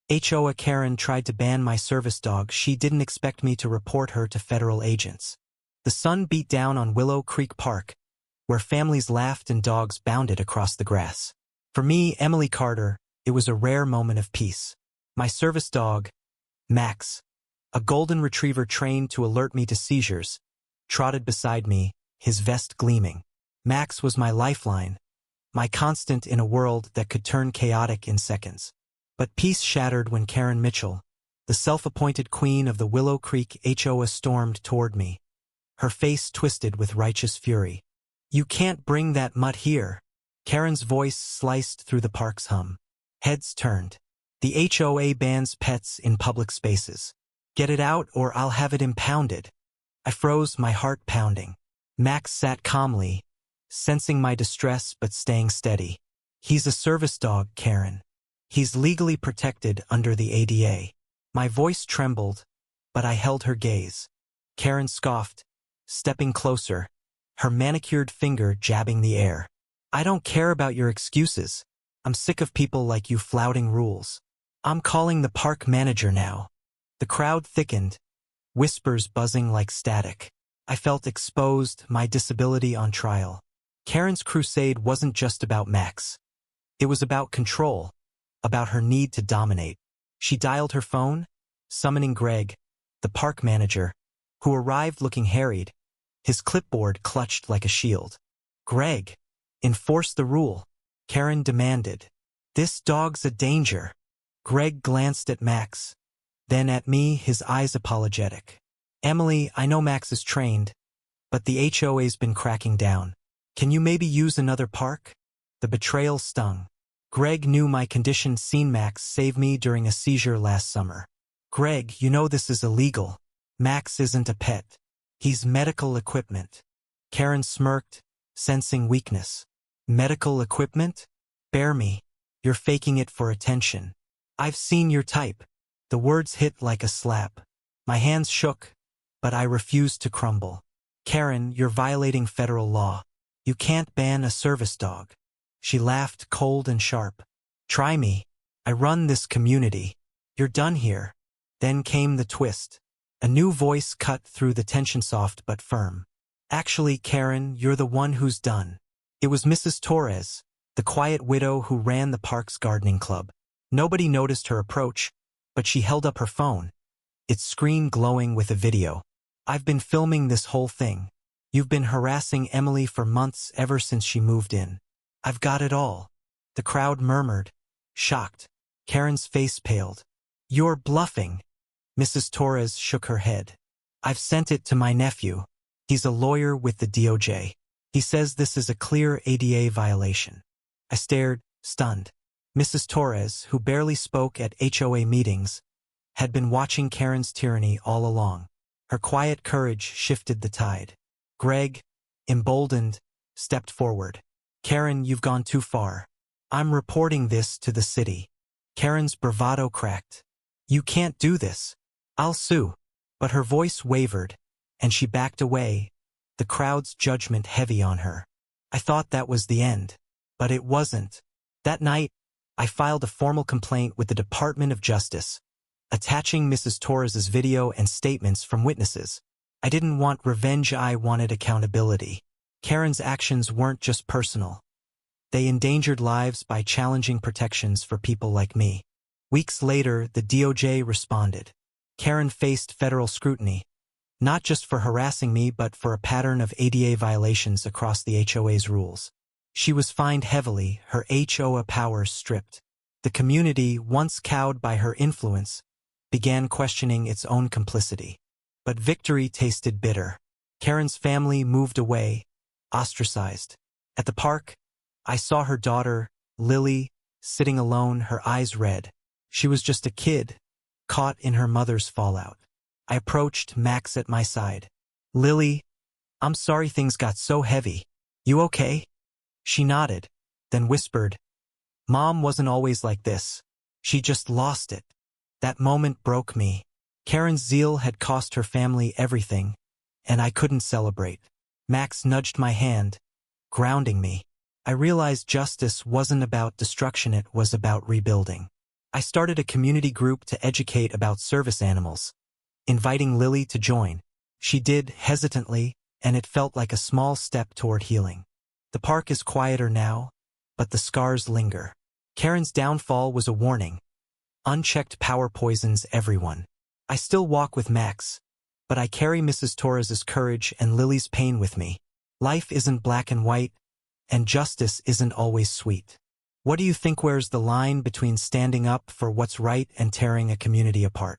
HOA Karen tried to ban my service dog. She didn't expect me to report her to federal agents. The sun beat down on Willow Creek Park, where families laughed and dogs bounded across the grass. For me, Emily Carter, it was a rare moment of peace. My service dog, Max, a golden retriever trained to alert me to seizures, trotted beside me, his vest gleaming. Max was my lifeline, my constant in a world that could turn chaotic in seconds. But peace shattered when Karen Mitchell, the self-appointed queen of the Willow Creek HOA, stormed toward me, her face twisted with righteous fury. "You can't bring that mutt here." Karen's voice sliced through the park's hum. Heads turned. "The HOA bans pets in public spaces. Get it out or I'll have it impounded." I froze, my heart pounding. Max sat calmly, sensing my distress but staying steady. "He's a service dog, Karen. He's legally protected under the ADA." My voice trembled, but I held her gaze. Karen scoffed, stepping closer, her manicured finger jabbing the air. "I don't care about your excuses. I'm sick of people like you flouting rules. I'm calling the park manager now." The crowd thickened, whispers buzzing like static. I felt exposed, my disability on trial. Karen's crusade wasn't just about Max. It was about control, about her need to dominate. She dialed her phone, summoning Greg, the park manager, who arrived looking harried, his clipboard clutched like a shield. "Greg, enforce the rule," Karen demanded. "This dog's a danger." Greg glanced at Max, then at me, his eyes apologetic. "Emily, I know Max is trained, but the HOA's been cracking down. Can you maybe use another park?" The betrayal stung. Greg knew my condition. "Seen Max save me during a seizure last summer." "Greg, you know this is illegal. Max isn't a pet. He's medical equipment." Karen smirked, sensing weakness. "Medical equipment? Bear me. You're faking it for attention. I've seen your type." The words hit like a slap. My hands shook, but I refused to crumble. "Karen, you're violating federal law. You can't ban a service dog." She laughed, cold and sharp. "Try me. I run this community. You're done here." Then came the twist. A new voice cut through the tension, soft but firm. "Actually, Karen, you're the one who's done." It was Mrs. Torres, the quiet widow who ran the park's gardening club. Nobody noticed her approach, but she held up her phone, its screen glowing with a video. "I've been filming this whole thing. You've been harassing Emily for months, ever since she moved in. I've got it all." The crowd murmured, shocked. Karen's face paled. "You're bluffing." Mrs. Torres shook her head. "I've sent it to my nephew. He's a lawyer with the DOJ. He says this is a clear ADA violation." I stared, stunned. Mrs. Torres, who barely spoke at HOA meetings, had been watching Karen's tyranny all along. Her quiet courage shifted the tide. Greg, emboldened, stepped forward. "Karen, you've gone too far. I'm reporting this to the city." Karen's bravado cracked. "You can't do this. I'll sue." But her voice wavered, and she backed away, the crowd's judgment heavy on her. I thought that was the end, but it wasn't. That night, I filed a formal complaint with the Department of Justice, attaching Mrs. Torres's video and statements from witnesses. I didn't want revenge, I wanted accountability. Karen's actions weren't just personal. They endangered lives by challenging protections for people like me. Weeks later, the DOJ responded. Karen faced federal scrutiny, not just for harassing me but for a pattern of ADA violations across the HOA's rules. She was fined heavily, her HOA powers stripped. The community, once cowed by her influence, began questioning its own complicity. But victory tasted bitter. Karen's family moved away, ostracized. At the park, I saw her daughter, Lily, sitting alone, her eyes red. She was just a kid, caught in her mother's fallout. I approached, Max at my side. "Lily, I'm sorry things got so heavy. You okay?" She nodded, then whispered, "Mom wasn't always like this. She just lost it." That moment broke me. Karen's zeal had cost her family everything, and I couldn't celebrate. Max nudged my hand, grounding me. I realized justice wasn't about destruction, it was about rebuilding. I started a community group to educate about service animals, inviting Lily to join. She did, hesitantly, and it felt like a small step toward healing. The park is quieter now, but the scars linger. Karen's downfall was a warning. Unchecked power poisons everyone. I still walk with Max, but I carry Mrs. Torres's courage and Lily's pain with me. Life isn't black and white, and justice isn't always sweet. What do you think wears the line between standing up for what's right and tearing a community apart?